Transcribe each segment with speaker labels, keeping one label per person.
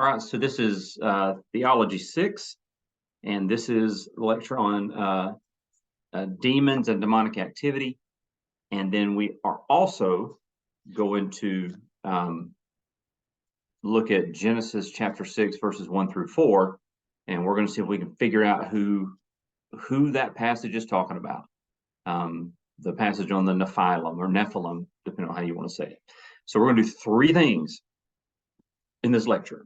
Speaker 1: All right, so this is Theology 6, and this is a lecture on demons and demonic activity. And then we are also going to look at Genesis chapter 6, verses 1 through 4, and we're going to see if we can figure out who that passage is talking about. The passage on the Nephilim or Nephilim, depending on how you want to say it. So we're going to do three things in this lecture.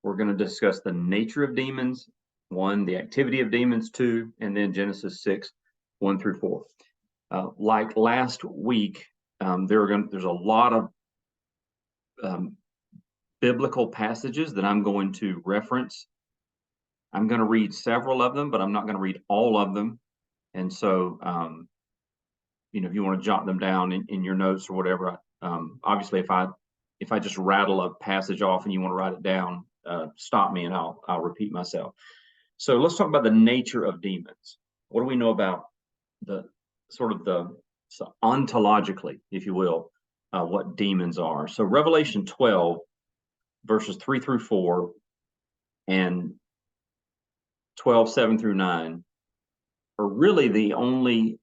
Speaker 1: We're going to discuss the nature of demons, 1, the activity of demons, 2, and then Genesis 6, 1 through 4. Like last week, there's a lot of biblical passages that I'm going to reference. I'm going to read several of them, but I'm not going to read all of them. And so, if you want to jot them down in your notes or whatever, obviously if I just rattle a passage off and you want to write it down, stop me and I'll repeat myself. So let's talk about the nature of demons. What do we know about the ontologically, if you will, what demons are? So Revelation 12, verses 3 through 4, and 12, 7 through 9 are really the only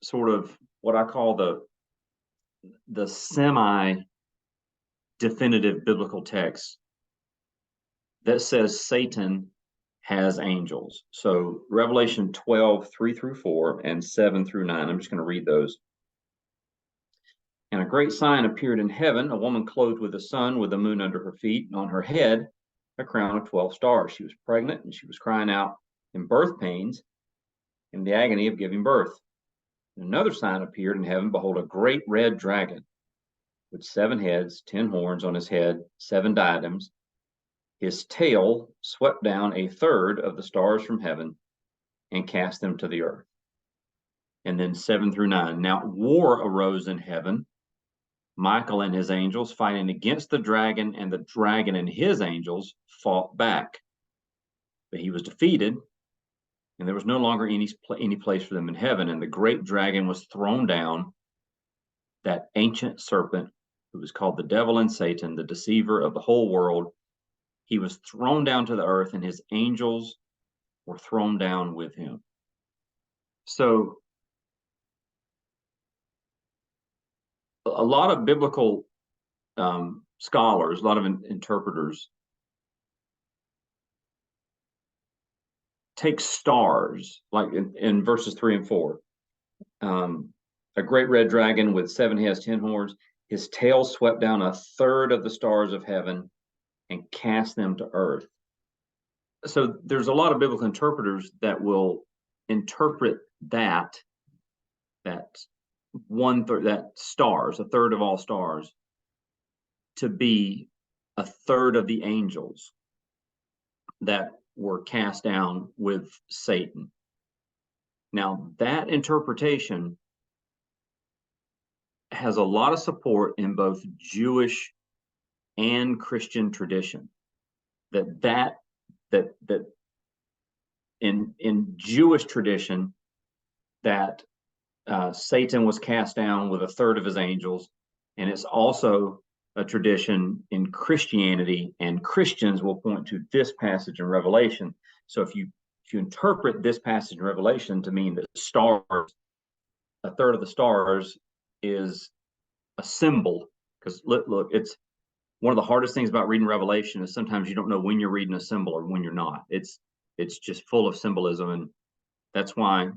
Speaker 1: sort of what I call the semi-definitive biblical text that says Satan has angels. So Revelation 12, 3 through 4, and 7 through 9. I'm just going to read those. And a great sign appeared in heaven, a woman clothed with the sun, with the moon under her feet, and on her head a crown of 12 stars. She was pregnant, and she was crying out in birth pains, in the agony of giving birth. And another sign appeared in heaven. Behold, a great red dragon, with 7 heads, 10 horns on his head, 7 diadems. His tail swept down a third of the stars from heaven and cast them to the earth. And then 7 through 9. Now war arose in heaven. Michael and his angels fighting against the dragon, and the dragon and his angels fought back. But he was defeated, and there was no longer any place for them in heaven. And the great dragon was thrown down, that ancient serpent who was called the devil and Satan, the deceiver of the whole world. He was thrown down to the earth, and his angels were thrown down with him. So a lot of biblical scholars, a lot of interpreters take stars, like in verses 3 and 4. A great red dragon with 7 heads, 10 horns. His tail swept down a third of the stars of heaven and cast them to earth. So there's a lot of biblical interpreters that will interpret that 1/3, that stars, a third of all stars, to be a third of the angels that were cast down with Satan. Now, that interpretation has a lot of support in both Jewish and Christian tradition. That in Jewish tradition, that Satan was cast down with a third of his angels, and it's also a tradition in Christianity, and Christians will point to this passage in Revelation. So if you interpret this passage in Revelation to mean that stars, a third of the stars, is a symbol, because look, it's one of the hardest things about reading Revelation is sometimes you don't know when you're reading a symbol or when you're not. It's just full of symbolism, and that's why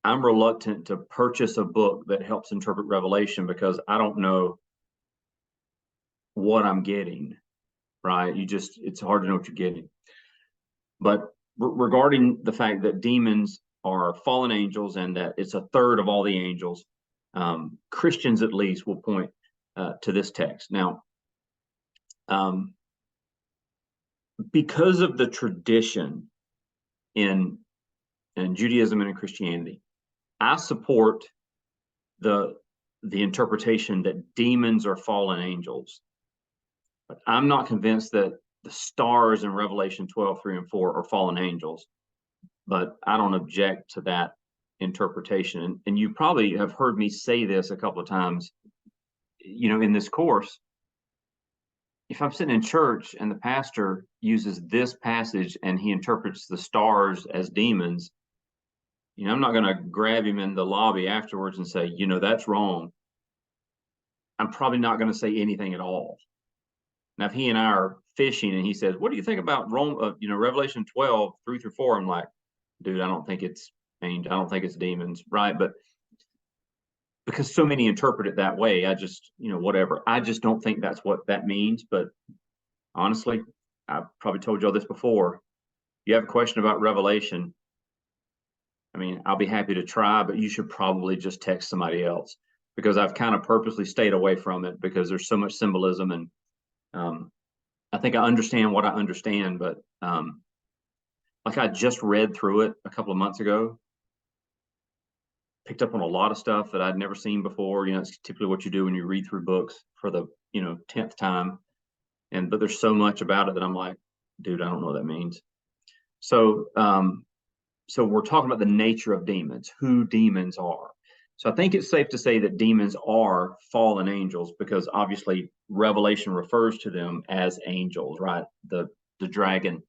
Speaker 1: I'm reluctant to purchase a book that helps interpret Revelation, because I don't know what I'm getting, right? It's hard to know what you're getting. But regarding the fact that demons are fallen angels and that it's a third of all the angels, Christians at least will point to this text. Now, because of the tradition in Judaism and in Christianity, I support the interpretation that demons are fallen angels. But I'm not convinced that the stars in Revelation 12, 3 and 4 are fallen angels. But I don't object to that interpretation. And you probably have heard me say this a couple of times, in this course. if I'm sitting in church and the pastor uses this passage and he interprets the stars as demons, I'm not going to grab him in the lobby afterwards and say, that's wrong. I'm probably not going to say anything at all. Now, if he and I are fishing and he says, what do you think about Revelation 12, 3-4? I'm like, dude, I don't think it's angels. I don't think it's demons, right? But because so many interpret it that way, I just, whatever. I just don't think that's what that means. But honestly, I've probably told y'all this before. If you have a question about Revelation, I'll be happy to try, but you should probably just text somebody else, because I've kind of purposely stayed away from it because there's so much symbolism, and I think I understand what I understand, but like I just read through it a couple of months ago, picked up on a lot of stuff that I'd never seen before. It's typically what you do when you read through books for the 10th time, but there's so much about it that I'm like, dude, I don't know what that means. So we're talking about the nature of demons, who demons are. So I think it's safe to say that demons are fallen angels, because obviously Revelation refers to them as angels, right? The dragon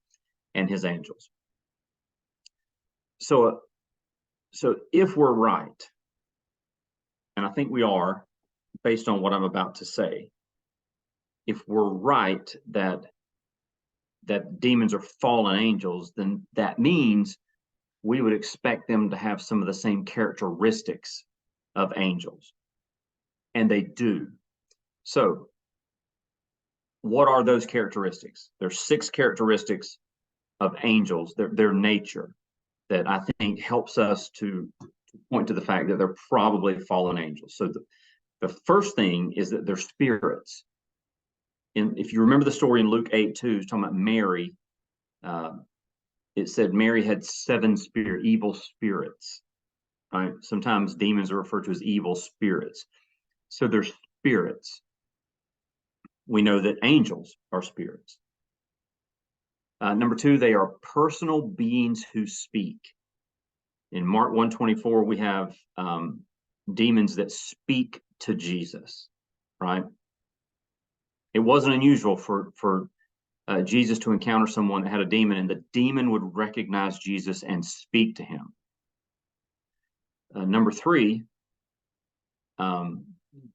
Speaker 1: and his angels. So if we're right, and I think we are, based on what I'm about to say, if we're right that demons are fallen angels, then that means we would expect them to have some of the same characteristics of angels. And they do. So what are those characteristics? There's 6 characteristics of angels, their nature, that I think helps us to point to the fact that they're probably fallen angels. So the first thing is that they're spirits. And if you remember the story in Luke 8:2, it's talking about Mary. It said Mary had 7 evil spirits. Right? Sometimes demons are referred to as evil spirits. So they're spirits. We know that angels are spirits. Number 2, they are personal beings who speak. In Mark 1:24, we have demons that speak to Jesus, right? It wasn't unusual for Jesus to encounter someone that had a demon, and the demon would recognize Jesus and speak to him. Number 3,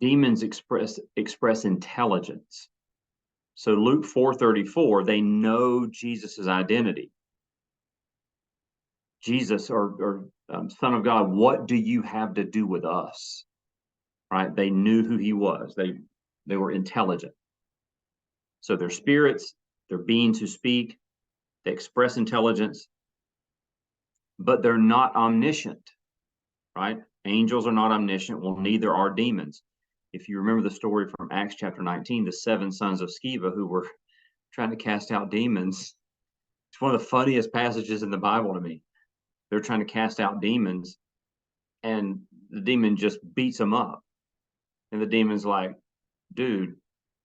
Speaker 1: demons express intelligence. So Luke 4:34, they know Jesus's identity. Jesus, or Son of God, what do you have to do with us? Right? They knew who he was. They were intelligent. So they're spirits, they're beings who speak, they express intelligence, but they're not omniscient, right? Angels are not omniscient. Well, neither are demons. If you remember the story from Acts chapter 19, the 7 sons of Sceva who were trying to cast out demons, it's one of the funniest passages in the Bible to me. They're trying to cast out demons, and the demon just beats them up. And the demon's like, dude,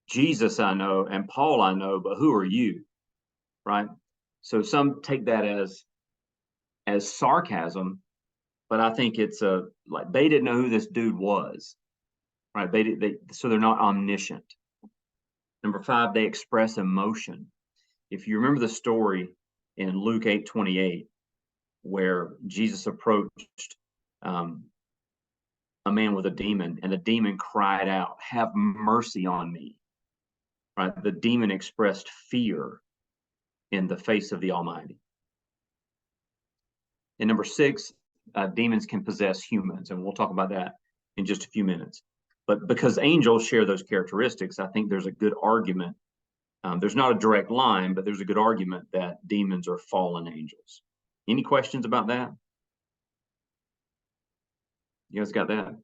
Speaker 1: Jesus I know and Paul I know, but who are you? Right? So some take that as sarcasm, but I think it's like they didn't know who this dude was. Right? So they're not omniscient. Number 5, they express emotion. If you remember the story in Luke 8:28, where Jesus approached a man with a demon, and the demon cried out, "Have mercy on me." Right? The demon expressed fear in the face of the Almighty. And number 6, demons can possess humans, and we'll talk about that in just a few minutes. But because angels share those characteristics, I think there's a good argument. There's not a direct line, but there's a good argument that demons are fallen angels. Any questions about that? You guys got that?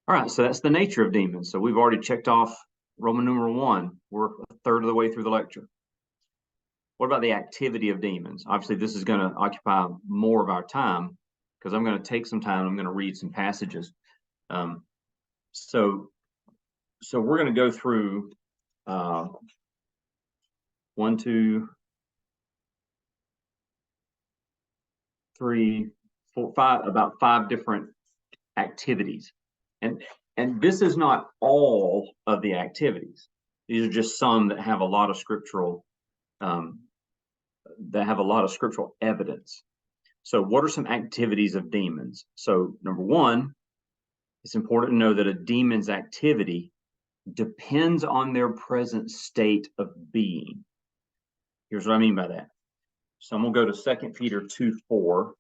Speaker 1: All right, so that's the nature of demons. So we've already checked off Roman numeral 1. We're a third of the way through the lecture. What about the activity of demons? Obviously, this is going to occupy more of our time, because I'm going to take some time. I'm going to read some passages. So we're going to go through 1, 2, 3, 4, 5, about 5 different activities. And this is not all of the activities. These are just some that have a lot of scriptural evidence. So what are some activities of demons? So number one, it's important to know that a demon's activity depends on their present state of being. Here's what I mean by that. So I'm going to go to 2 Peter 2:4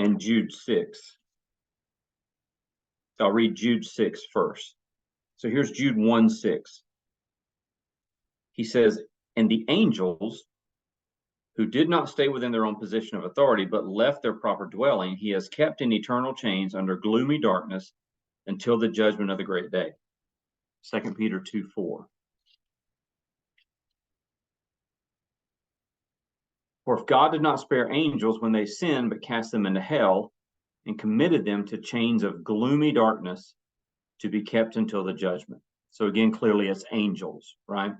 Speaker 1: and Jude 6. I'll read Jude 6 first. So here's Jude 1:6. He says, and the angels who did not stay within their own position of authority, but left their proper dwelling, he has kept in eternal chains under gloomy darkness until the judgment of the great day. 2 Peter 2:4. For if God did not spare angels when they sinned, but cast them into hell and committed them to chains of gloomy darkness to be kept until the judgment. So again, clearly it's angels, right?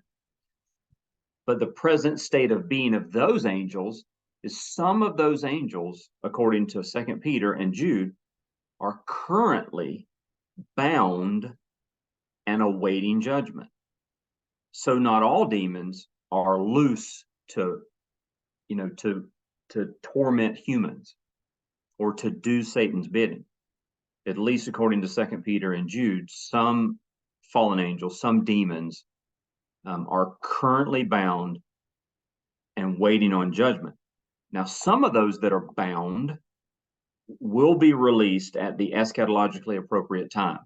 Speaker 1: But the present state of being of those angels is some of those angels, according to 2 Peter and Jude, are currently bound and awaiting judgment. So not all demons are loose to torment humans or to do Satan's bidding. At least according to 2 Peter and Jude, some fallen angels, some demons are currently bound and waiting on judgment. Now, some of those that are bound will be released at the eschatologically appropriate time.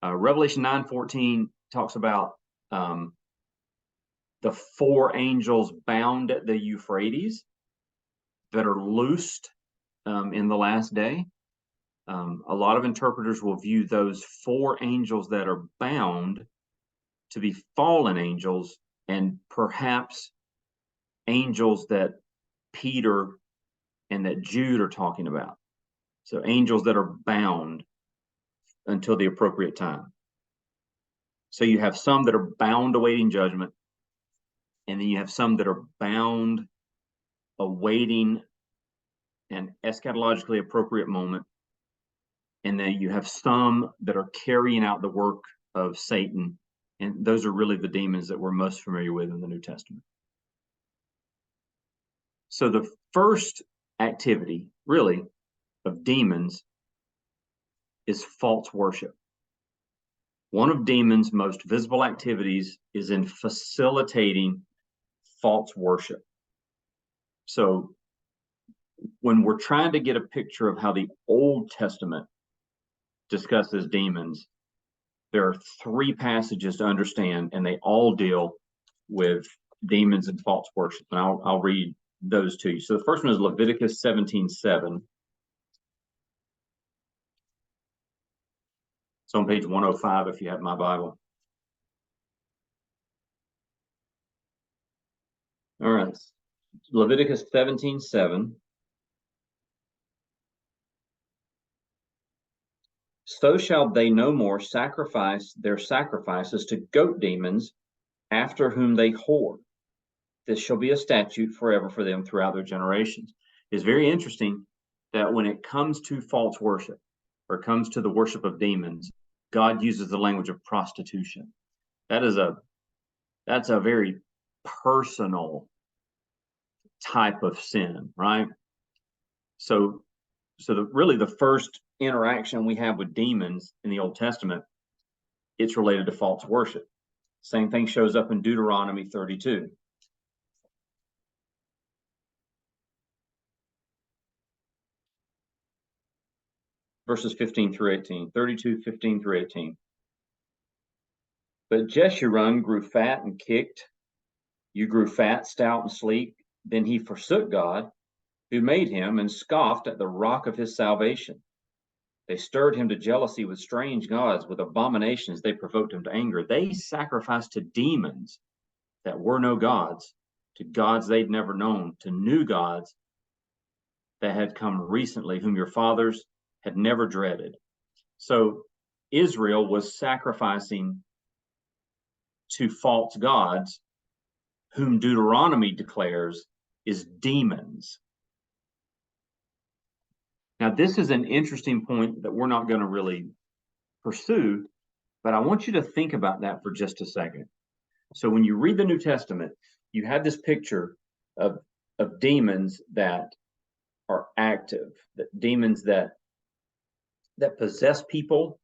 Speaker 1: Revelation 9:14 talks about the 4 angels bound at the Euphrates that are loosed in the last day. A lot of interpreters will view those 4 angels that are bound to be fallen angels and perhaps angels that Peter and that Jude are talking about. So angels that are bound until the appropriate time. So you have some that are bound awaiting judgment, and then you have some that are bound awaiting an eschatologically appropriate moment, and then you have some that are carrying out the work of Satan, and those are really the demons that we're most familiar with in the New Testament. So the first activity, really, of demons is false worship. One of demons' most visible activities is in facilitating false worship. So when we're trying to get a picture of how the Old Testament discusses demons, there are 3 passages to understand, and they all deal with demons and false worship. And I'll read those to you. So the first one is Leviticus 17:7. It's on page 105 if you have my Bible. All right. Leviticus 17:7. So shall they no more sacrifice their sacrifices to goat demons after whom they whore. This shall be a statute forever for them throughout their generations. It's very interesting that when it comes to false worship, or comes to the worship of demons, God uses the language of prostitution. That's a very personal type of sin, right? So really the first interaction we have with demons in the Old Testament, it's related to false worship. Same thing shows up in Deuteronomy 32. Verses 15 through 18, 32, 15 through 18. But Jeshurun grew fat and kicked. You grew fat, stout, and sleek. Then he forsook God, who made him, and scoffed at the rock of his salvation. They stirred him to jealousy with strange gods, with abominations they provoked him to anger. They sacrificed to demons that were no gods, to gods they'd never known, to new gods that had come recently, whom your fathers had never dreaded. So Israel was sacrificing to false gods, whom Deuteronomy declares is demons. Now, this is an interesting point that we're not going to really pursue. But I want you to think about that for just a second. So when you read the New Testament, you have this picture of demons that are active, that demons that possess people,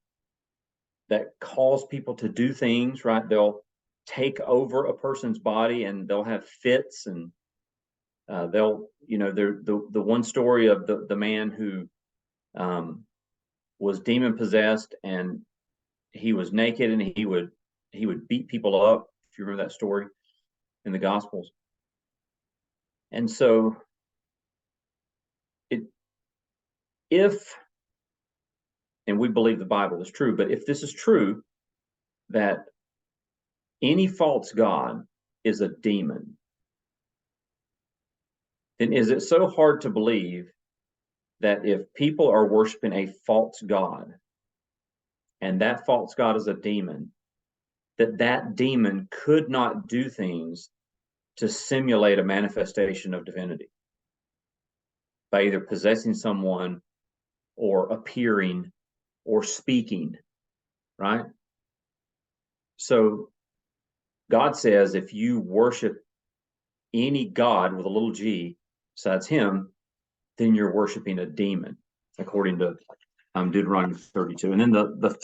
Speaker 1: that cause people to do things, right? They'll take over a person's body and they'll have fits, and they'll, they're the one story of the man who was demon possessed, and he was naked, and he would beat people up, if you remember that story in the Gospels. And so and we believe the Bible is true, but if this is true, that any false god is a demon, then is it so hard to believe that if people are worshiping a false god, and that false god is a demon, that demon could not do things to simulate a manifestation of divinity by either possessing someone or appearing or speaking, right? So God says if you worship any god with a little g besides him, then you're worshiping a demon, according to Deuteronomy 32. And then the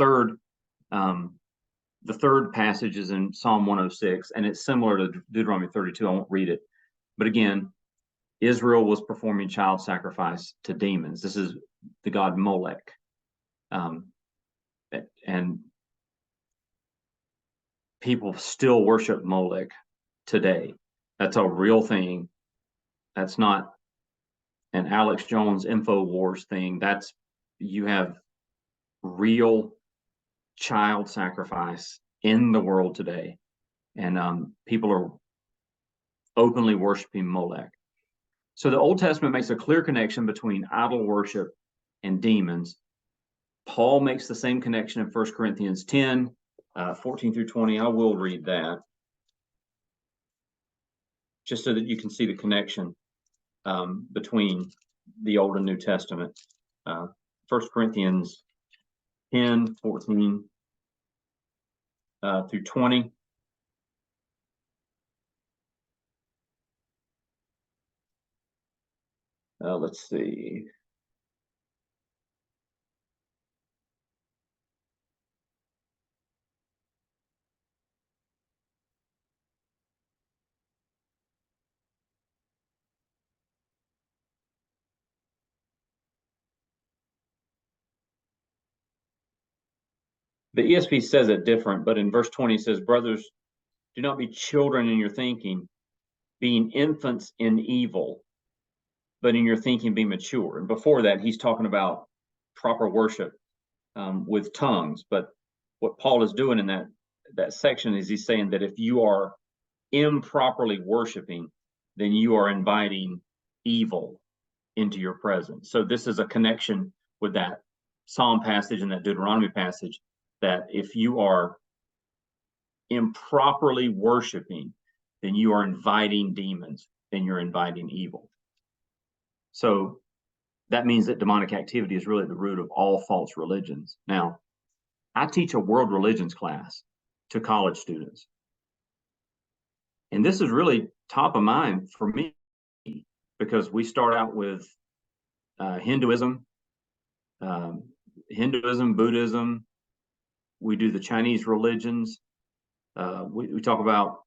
Speaker 1: third passage is in Psalm 106, and it's similar to Deuteronomy 32. I won't read it, but again, Israel was performing child sacrifice to demons. This is the god Molech, and people still worship Molech today. That's a real thing. That's not an Alex Jones InfoWars thing. You have real child sacrifice in the world today, and people are openly worshiping Molech. So the Old Testament makes a clear connection between idol worship and demons. Paul makes the same connection in 1 Corinthians 10, 14 through 20. I will read that just so that you can see the connection between the Old and New Testament. 1 Corinthians 10, 14 through 20. Let's see. The ESV says it different, but in verse 20 it says, brothers, do not be children in your thinking, being infants in evil, but in your thinking be mature. And before that, he's talking about proper worship with tongues. But what Paul is doing in that section is he's saying that if you are improperly worshiping, then you are inviting evil into your presence. So this is a connection with that Psalm passage and that Deuteronomy passage, that if you are improperly worshiping, then you are inviting demons, then you're inviting evil. So that means that demonic activity is really the root of all false religions. Now, I teach a world religions class to college students, and this is really top of mind for me because we start out with Hinduism, Buddhism. We do the Chinese religions. We talk about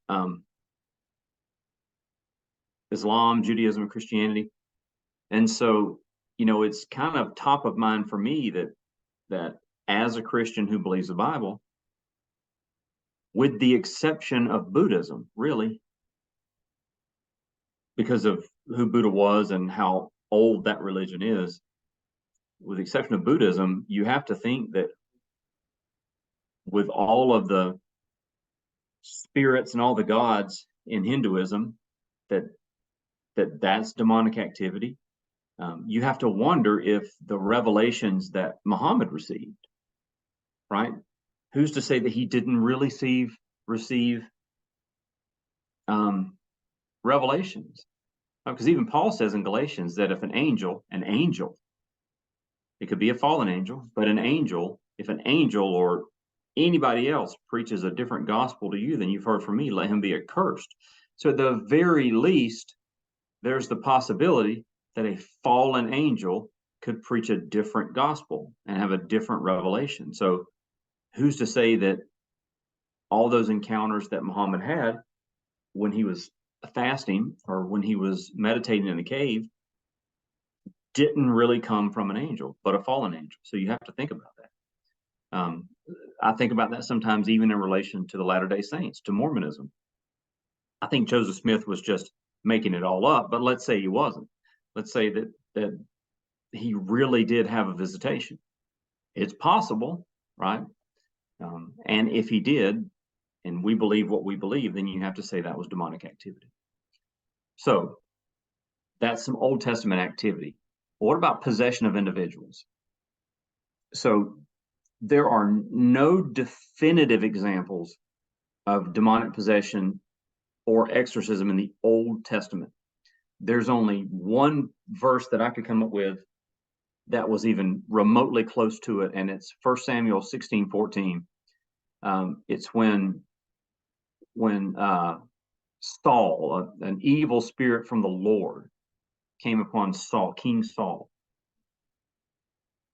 Speaker 1: Islam, Judaism, and Christianity. And so, it's kind of top of mind for me that as a Christian who believes the Bible, with the exception of Buddhism, really, because of who Buddha was and how old that religion is, with the exception of Buddhism, you have to think that with all of the spirits and all the gods in Hinduism, that's demonic activity. You have to wonder if the revelations that Muhammad received, right? Who's to say that he didn't really receive revelations? Because even Paul says in Galatians that if an angel, it could be a fallen angel, but an angel If an angel or anybody else preaches a different gospel to you than you've heard from me, let him be accursed. So at the very least, there's the possibility that a fallen angel could preach a different gospel and have a different revelation. So who's to say that all those encounters that Muhammad had when he was fasting or when he was meditating in the cave didn't really come from an angel, but a fallen angel? So you have to think about that. I think about that sometimes even in relation to the Latter-day Saints, to Mormonism. I think Joseph Smith was just making it all up, but let's say he wasn't. Let's say that he really did have a visitation. It's possible, right? And if he did, and we believe what we believe, then you have to say that was demonic activity. So that's some Old Testament activity. What about possession of individuals? So there are no definitive examples of demonic possession or exorcism in the Old Testament. There's only one verse that I could come up with that was even remotely close to it, and it's 1 Samuel 16:14. It's when Saul, an evil spirit from the Lord, came upon Saul, King Saul.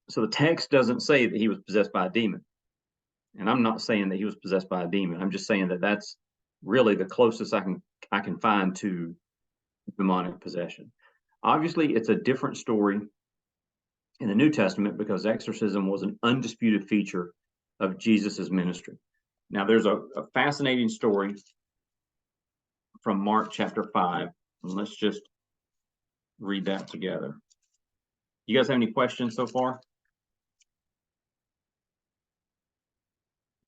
Speaker 1: So the text doesn't say that he was possessed by a demon. And I'm not saying that he was possessed by a demon. I'm just saying that that's really the closest I can find to demonic possession. Obviously, it's a different story in the New Testament because exorcism was an undisputed feature of Jesus's ministry. Now, there's a fascinating story from Mark chapter 5, and let's just read that together. You guys have any questions so far?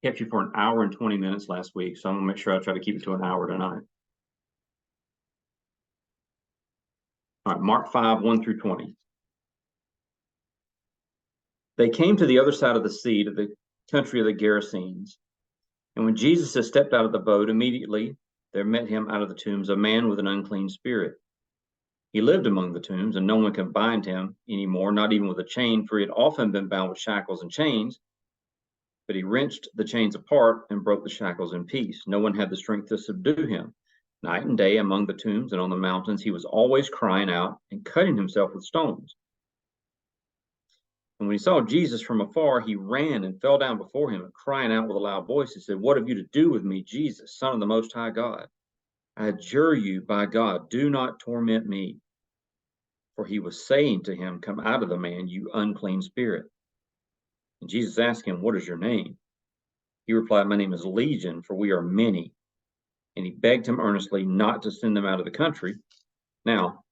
Speaker 1: Kept you for an hour and 20 minutes last week, so I'm gonna make sure I try to keep it to an hour tonight. All right, Mark 5, 1 through 20. They came to the other side of the sea, to the country of the Gerasenes. And when Jesus had stepped out of the boat, immediately there met him out of the tombs a man with an unclean spirit. He lived among the tombs, and no one could bind him anymore, not even with a chain, for he had often been bound with shackles and chains. But he wrenched the chains apart and broke the shackles in peace. No one had the strength to subdue him. Night and day among the tombs and on the mountains, he was always crying out and cutting himself with stones. And when he saw Jesus from afar, he ran and fell down before him, and crying out with a loud voice, he said, "What have you to do with me, Jesus, Son of the Most High God? I adjure you by God, do not torment me." For he was saying to him, "Come out of the man, you unclean spirit." And Jesus asked him, "What is your name?" He replied, "My name is Legion, for we are many." And he begged him earnestly not to send them out of the country. Now,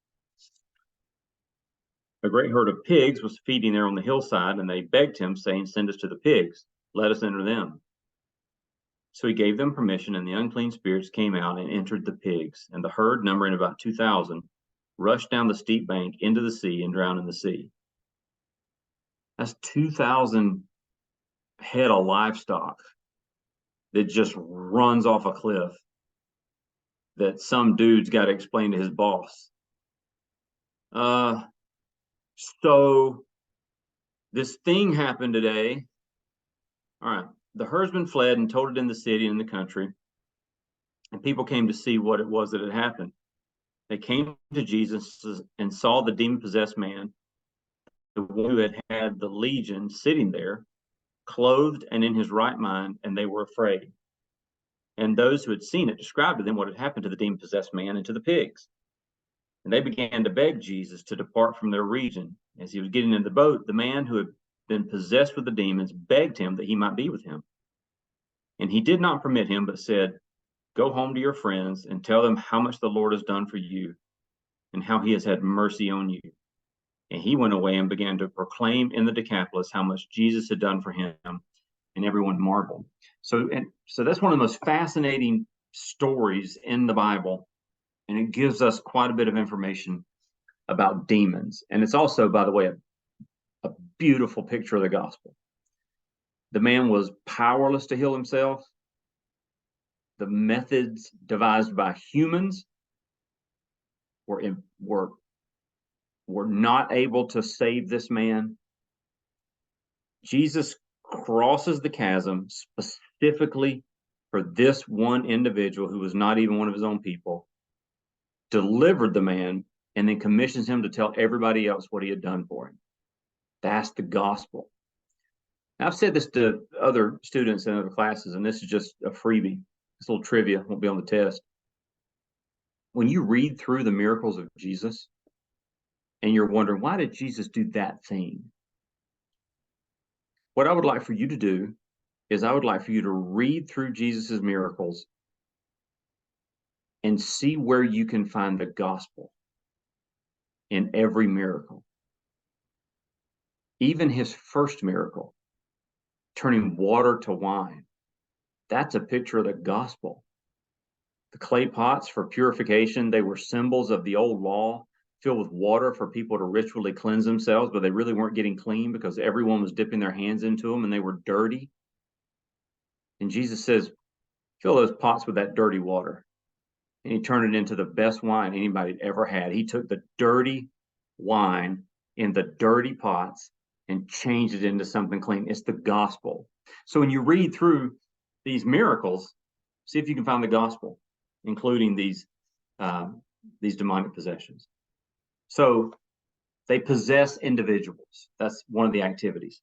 Speaker 1: a great herd of pigs was feeding there on the hillside, and they begged him, saying, "Send us to the pigs, let us enter them." So he gave them permission, and the unclean spirits came out and entered the pigs, and the herd, numbering about 2,000, rushed down the steep bank into the sea and drowned in the sea. That's 2,000 head of livestock that just runs off a cliff that some dude's got to explain to his boss. So this thing happened today. All right. The herdsman fled and told it in the city and in the country, and people came to see what it was that had happened. They came to Jesus and saw the demon-possessed man, the one who had had the legion, sitting there, clothed and in his right mind, and they were afraid. And those who had seen it described to them what had happened to the demon-possessed man and to the pigs. And they began to beg Jesus to depart from their region. As he was getting in the boat, the man who had been possessed with the demons begged him that he might be with him. And he did not permit him, but said, "Go home to your friends and tell them how much the Lord has done for you and how he has had mercy on you." And he went away and began to proclaim in the Decapolis how much Jesus had done for him, and everyone marveled. So that's one of the most fascinating stories in the Bible, and it gives us quite a bit of information about demons. And it's also, by the way, a beautiful picture of the gospel. The man was powerless to heal himself. The methods devised by humans were not able to save this man. Jesus crosses the chasm specifically for this one individual who was not even one of his own people, delivered the man, and then commissions him to tell everybody else what he had done for him. That's the gospel. Now, I've said this to other students in other classes, and this is just a freebie. This little trivia won't be on the test. When you read through the miracles of Jesus and you're wondering, why did Jesus do that thing? What I would like for you to do is I would like for you to read through Jesus's miracles and see where you can find the gospel in every miracle. Even his first miracle, turning water to wine, that's a picture of the gospel. The clay pots for purification, they were symbols of the old law, filled with water for people to ritually cleanse themselves, but they really weren't getting clean because everyone was dipping their hands into them and they were dirty. And Jesus says, fill those pots with that dirty water. And he turned it into the best wine anybody had ever had. He took the dirty wine in the dirty pots and changed it into something clean. It's the gospel. So when you read through these miracles, see if you can find the gospel, including these demonic possessions. So they possess individuals. That's one of the activities.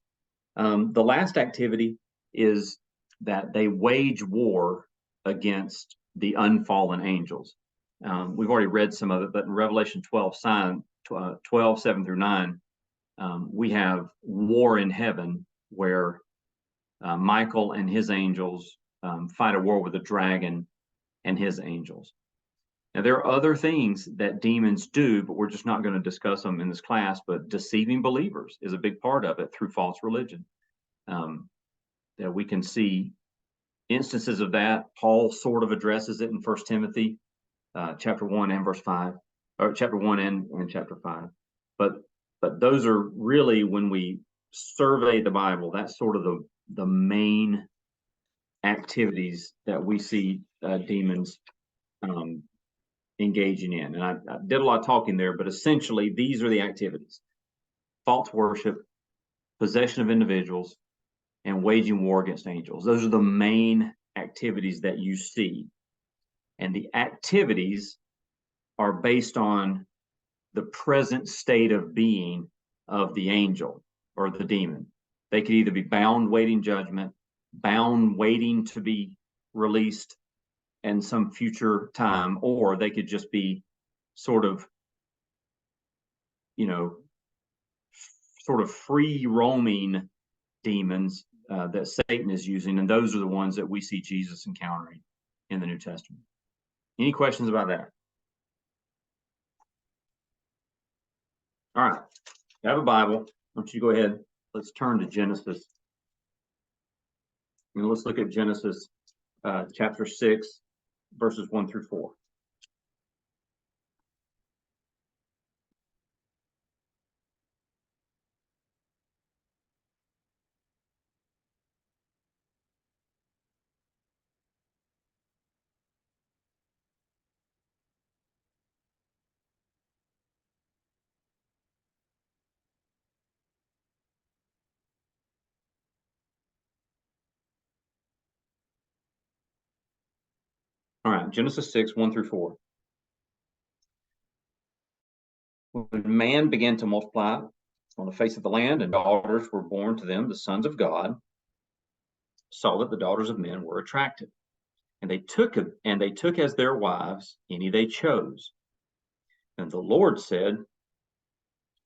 Speaker 1: The last activity is that they wage war against the unfallen angels. We've already read some of it, but in Revelation 12, 7 through 9, we have war in heaven where Michael and his angels fight a war with the dragon and his angels. Now, there are other things that demons do, but we're just not going to discuss them in this class, but deceiving believers is a big part of it through false religion. That we can see instances of that. Paul sort of addresses it in 1 Timothy chapter 1 and verse 5, or chapter 1 and chapter 5. But those are really, when we survey the Bible, that's sort of the main activities that we see demons engaging in. And I did a lot of talking there, but essentially these are the activities: false worship, possession of individuals, and waging war against angels. Those are the main activities that you see. And the activities are based on the present state of being of the angel or the demon. They could either be bound waiting judgment, bound waiting to be released in some future time, or they could just be sort of, sort of free roaming demons that Satan is using. And those are the ones that we see Jesus encountering in the New Testament. Any questions about that? All right, you have a Bible. Why don't you go ahead? Let's turn to Genesis. And let's look at Genesis chapter 6, verses 1 through 4. All right, Genesis 6, 1 through 4. When man began to multiply on the face of the land, and daughters were born to them, the sons of God saw that the daughters of men were attractive, and they took as their wives any they chose. And the Lord said,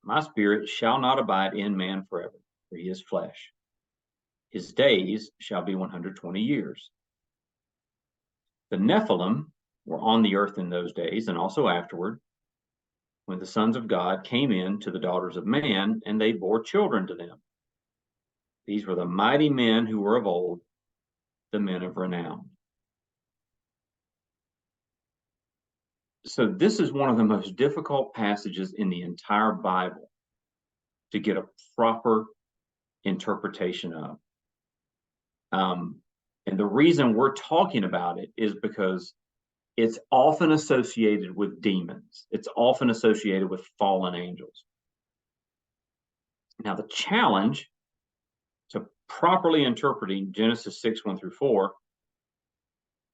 Speaker 1: my spirit shall not abide in man forever, for he is flesh. His days shall be 120 years. The Nephilim were on the earth in those days, and also afterward, when the sons of God came in to the daughters of man, and they bore children to them. These were the mighty men who were of old, the men of renown. So this is one of the most difficult passages in the entire Bible to get a proper interpretation of. And the reason we're talking about it is because it's often associated with demons. It's often associated with fallen angels. Now, the challenge to properly interpreting Genesis 6, 1 through 4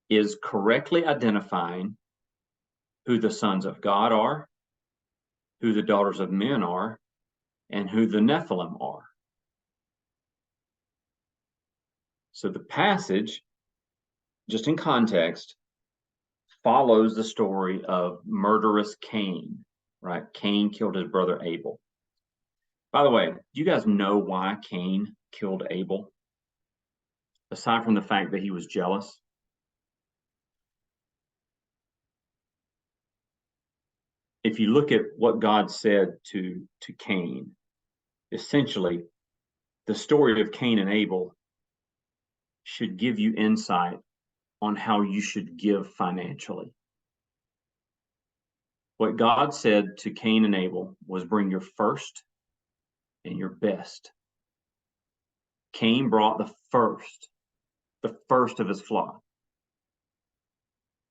Speaker 1: is correctly identifying who the sons of God are, who the daughters of men are, and who the Nephilim are. So the passage, just in context, follows the story of murderous Cain, right? Cain killed his brother Abel. By the way, do you guys know why Cain killed Abel? Aside from the fact that he was jealous? If you look at what God said to Cain, essentially, the story of Cain and Abel should give you insight on how you should give financially. What God said to Cain and Abel was bring your first and your best. Cain brought the first of his flock.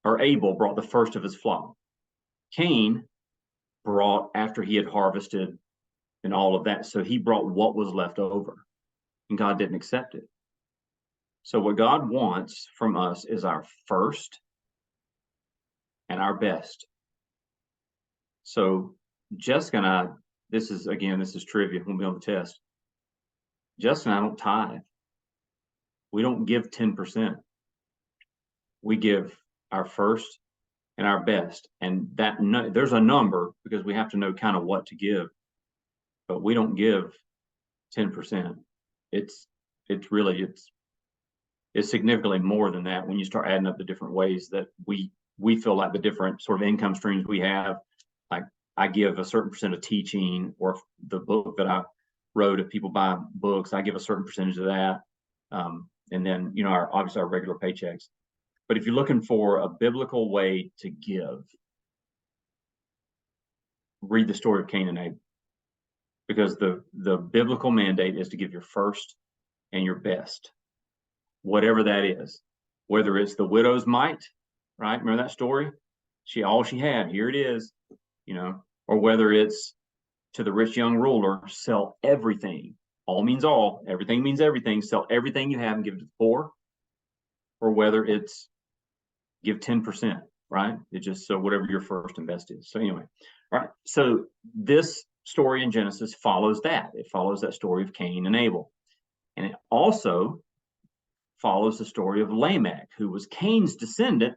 Speaker 1: Or Abel brought the first of his flock. Cain brought after he had harvested and all of that. So he brought what was left over, and God didn't accept it. So what God wants from us is our first and our best. So Jessica and I, this is trivia, we'll be on the test. Jessica and I don't tithe. We don't give 10%. We give our first and our best. And there's a number because we have to know kind of what to give, but we don't give 10%. It's significantly more than that when you start adding up the different ways that we feel like the different sort of income streams we have. Like I give a certain percent of teaching, or the book that I wrote, if people buy books, I give a certain percentage of that. And then, obviously our regular paychecks. But if you're looking for a biblical way to give, read the story of Cain and Abel, because the biblical mandate is to give your first and your best, whatever that is, whether it's the widow's mite, right? Remember that story? All she had, here it is, or whether it's to the rich young ruler, sell everything. All means all, everything means everything. Sell everything you have and give it to the poor, or whether it's give 10%, right? It just, so whatever your first and best is. So anyway, all right. So this story in Genesis follows that. It follows that story of Cain and Abel. And it also follows the story of Lamech, who was Cain's descendant,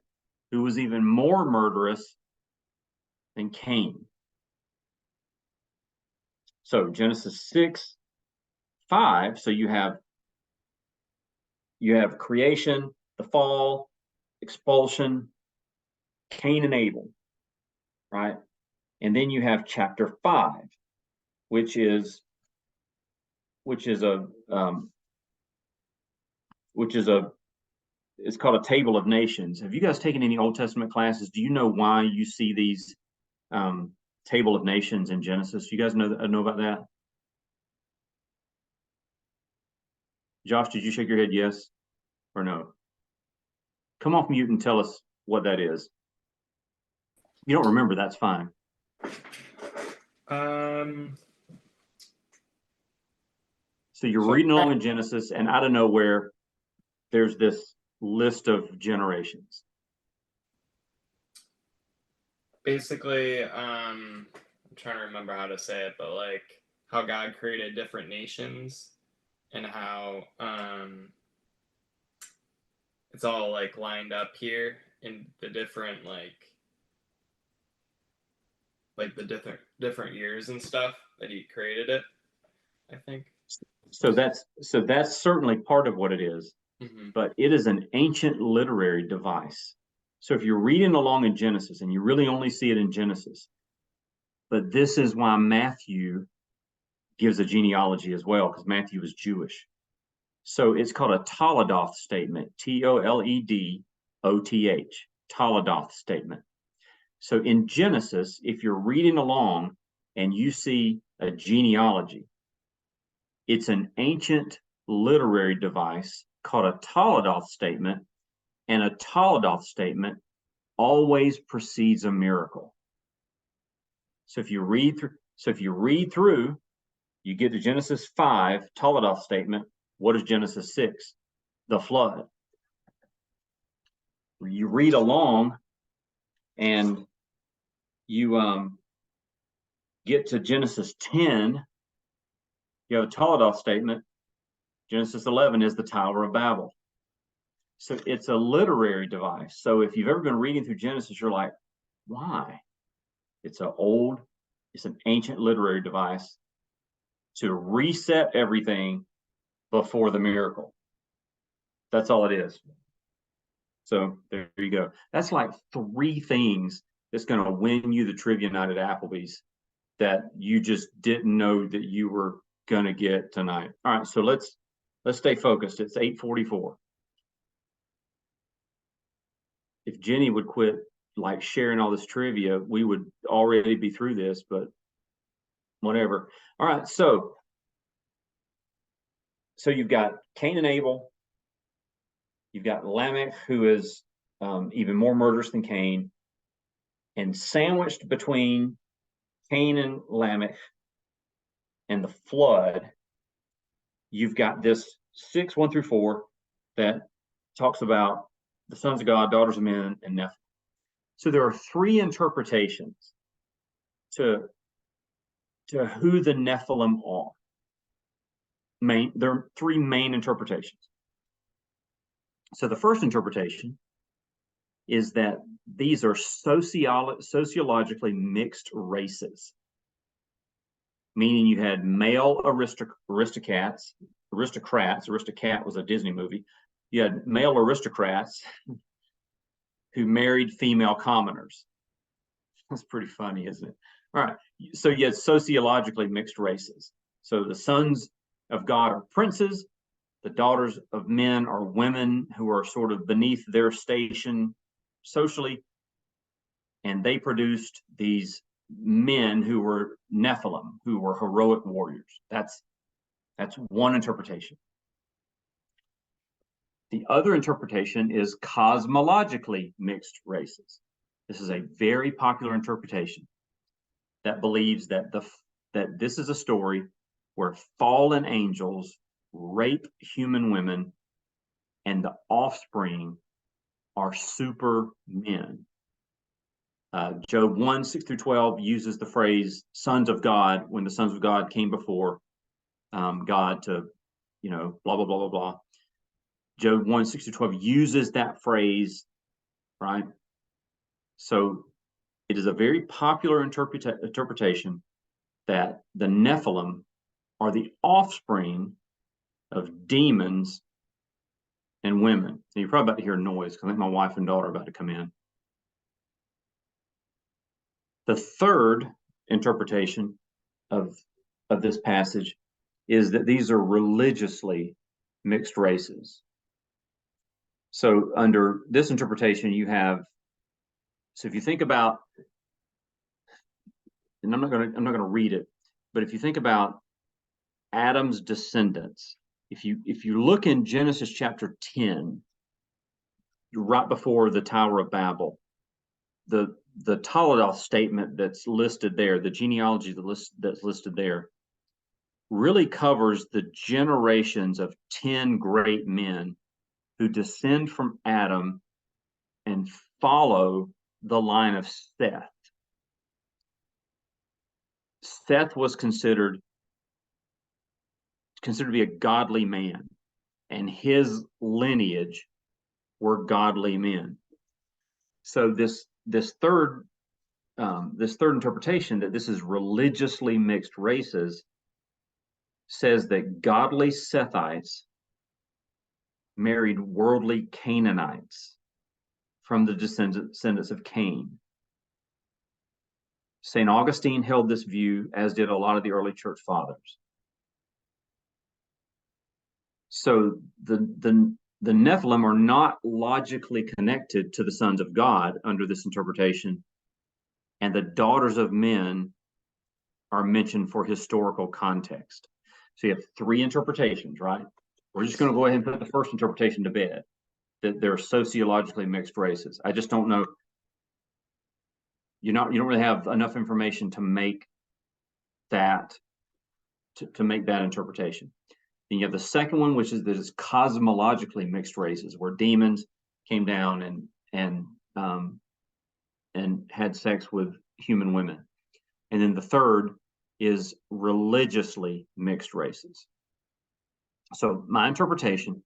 Speaker 1: who was even more murderous than Cain. So Genesis 6, 5, so you have creation, the fall, expulsion, Cain and Abel, right? And then you have chapter 5, which is it's called a table of nations. Have you guys taken any Old Testament classes? Do you know why you see these table of nations in Genesis? You guys know about that? Josh, did you shake your head yes or no? Come off mute and tell us what that is. If you don't remember, that's fine. So you're reading along in Genesis, and out of nowhere, there's this list of generations.
Speaker 2: Basically, I'm trying to remember how to say it, but like how God created different nations and how it's all like lined up here in the different like the different years and stuff that he created it, I think.
Speaker 1: So that's certainly part of what it is, but it is an ancient literary device. So if you're reading along in Genesis, and you really only see it in Genesis, but this is why Matthew gives a genealogy as well, because Matthew was Jewish. So it's called a Toledoth statement, Toledoth, Toledoth statement. So in Genesis, if you're reading along and you see a genealogy, it's an ancient literary device called a Toledoth statement, and a Toledoth statement always precedes a miracle. So if you read through, you get to Genesis 5, Toledoth statement, What is Genesis 6? The flood. You read along and you get to Genesis 10, you have a Toledoth statement. Genesis 11 is the Tower of Babel. So it's a literary device. So if you've ever been reading through Genesis, you're like, why? It's an ancient literary device to reset everything before the miracle. That's all it is. So there you go. That's like 3 things that's going to win you the trivia night at Applebee's that you just didn't know that you were going to get tonight. All right, so let's stay focused. It's 8:44. If Jenny would quit like sharing all this trivia, we would already be through this, but whatever. All right, so you've got Cain and Abel. You've got Lamech, who is even more murderous than Cain. And sandwiched between Cain and Lamech and the flood, you've got this 6:1-4 that talks about the sons of God, daughters of men, and Nephilim. So there are 3 interpretations to who the Nephilim are. There are 3 main interpretations. So the first interpretation is that these are sociologically mixed races, meaning you had male aristocrats. Aristocrat was a Disney movie. You had male aristocrats who married female commoners. That's pretty funny, isn't it? All right. So you had sociologically mixed races. So the sons of God are princes. The daughters of men are women who are sort of beneath their station socially. And they produced these men who were Nephilim, who were heroic warriors. That's one interpretation. The other interpretation is cosmologically mixed races. This is a very popular interpretation that believes that that this is a story where fallen angels rape human women and the offspring are super men. Job 1:6-12 uses the phrase sons of God when the sons of God came before God to, blah, blah, blah, blah, blah. Job 1:6-12 uses that phrase, right? So it is a very popular interpretation that the Nephilim are the offspring of demons and women. And you're probably about to hear noise because I think my wife and daughter are about to come in. The third interpretation of this passage is that these are religiously mixed races. So under this interpretation, you have, so if you think about, and I'm not going to read it, but if you think about Adam's descendants, if you look in Genesis chapter 10, right before the Tower of Babel, the Toledoth statement that's listed there, the genealogy that's listed there, really covers the generations of 10 great men who descend from Adam and follow the line of Seth. Seth was considered to be a godly man, and his lineage were godly men. So this third interpretation that this is religiously mixed races says that godly Sethites married worldly Canaanites from the descendants of Cain. St. Augustine held this view, as did a lot of the early church fathers. So the Nephilim are not logically connected to the sons of God under this interpretation, and the daughters of men are mentioned for historical context. So you have 3 interpretations, right? We're just going to go ahead and put the first interpretation to bed, that they're sociologically mixed races. I just don't know. You don't really have enough information to make that to make that interpretation. Then you have the second one, which is that it's cosmologically mixed races, where demons came down and had sex with human women. And then the third is religiously mixed races. So my interpretation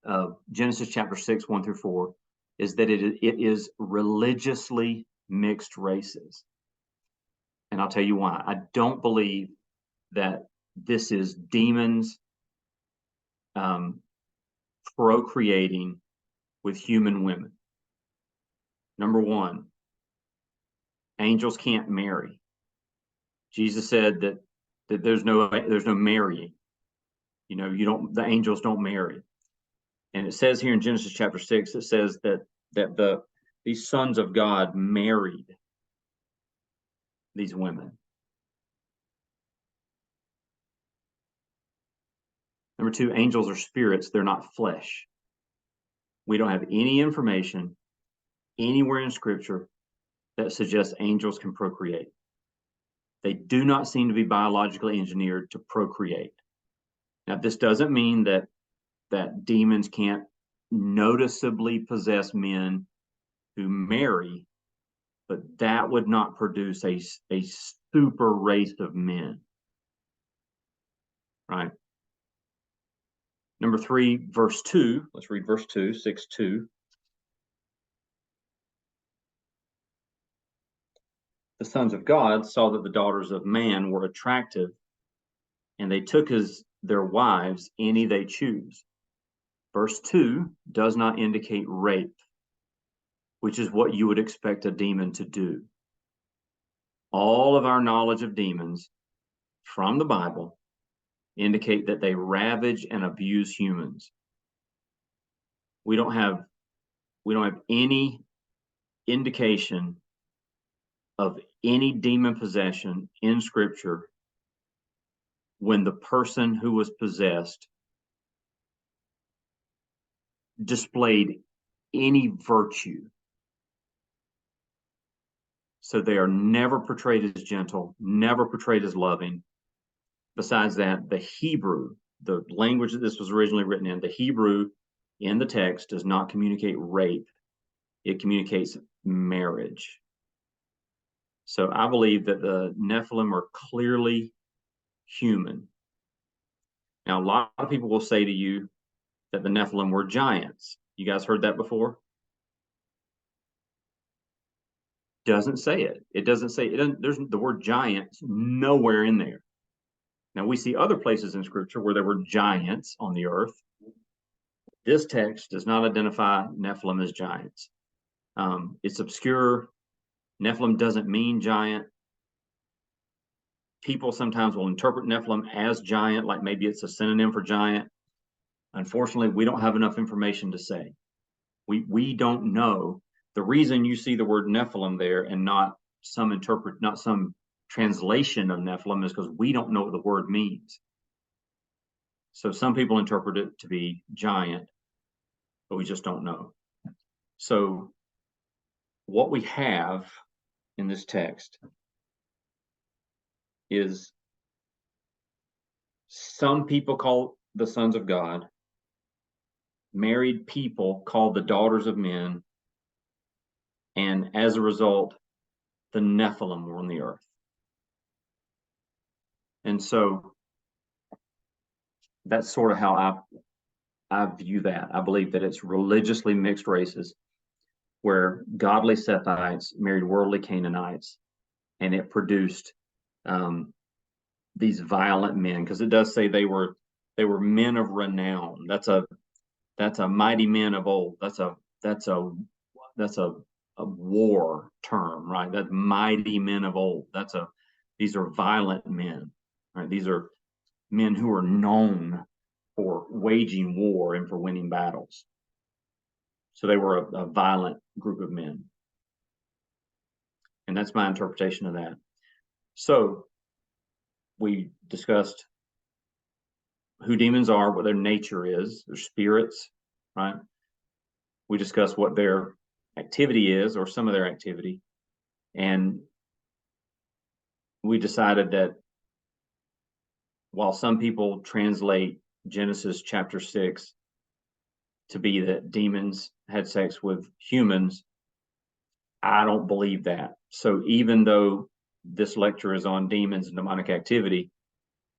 Speaker 1: of Genesis chapter 6, 1 through 4, is that it is religiously mixed races. And I'll tell you why. I don't believe that this is demons procreating with human women. Number one, angels can't marry. Jesus said that there's no marrying. You know, the angels don't marry. And it says here in Genesis chapter 6, it says that these sons of God married these women. Number two, angels are spirits, they're not flesh. We don't have any information anywhere in Scripture that suggests angels can procreate. They do not seem to be biologically engineered to procreate. Now, this doesn't mean that demons can't noticeably possess men who marry, but that would not produce a super race of men, right? Number three, verse 2. Let's read verse 2, 6:2. The sons of God saw that the daughters of man were attractive, and they took as their wives any they choose. Verse 2 does not indicate rape, which is what you would expect a demon to do. All of our knowledge of demons from the Bible indicate that they ravage and abuse humans. We don't have any indication of any demon possession in Scripture when the person who was possessed displayed any virtue. So they are never portrayed as gentle, never portrayed as loving. Besides that, the Hebrew, the language that this was originally written in, the Hebrew in the text does not communicate rape. It communicates marriage. So I believe that the Nephilim are clearly human. Now, a lot of people will say to you that the Nephilim were giants. You guys heard that before? Doesn't say it. It doesn't say it. There's the word giants nowhere in there. Now, we see other places in Scripture where there were giants on the earth. This text does not identify Nephilim as giants. It's obscure. Nephilim doesn't mean giant. People sometimes will interpret Nephilim as giant, like maybe it's a synonym for giant. Unfortunately, we don't have enough information to say. We don't know. The reason you see the word Nephilim there and not some translation of Nephilim is because we don't know what the word means. So some people interpret it to be giant, but we just don't know. So what we have in this text is some people call the sons of God, married people called the daughters of men, and as a result, the Nephilim were on the earth. And so that's sort of how I view that. I believe that it's religiously mixed races where godly Sethites married worldly Canaanites, and it produced these violent men, because it does say they were men of renown. That's a mighty men of old. That's a war term, right? That's mighty men of old. These are violent men, right? These are men who are known for waging war and for winning battles. So they were a violent group of men. And that's my interpretation of that. So we discussed who demons are, what their nature is, their spirits, right? We discussed what their activity is, or some of their activity. And we decided that while some people translate Genesis chapter 6 to be that demons had sex with humans. I don't believe that. So even though this lecture is on demons and demonic activity,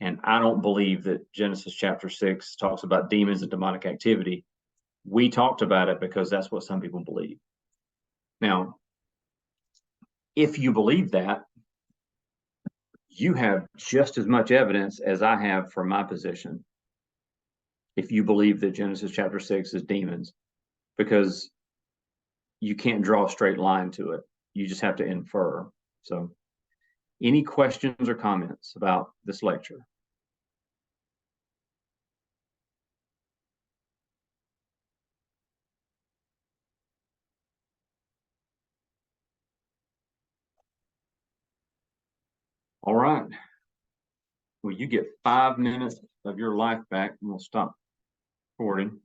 Speaker 1: and I don't believe that Genesis chapter 6 talks about demons and demonic activity, we talked about it because that's what some people believe. Now, if you believe that, you have just as much evidence as I have for my position. If you believe that Genesis chapter 6 is demons, because you can't draw a straight line to it. You just have to infer. So, any questions or comments about this lecture? All right. Well, you get 5 minutes of your life back, and we'll stop recording.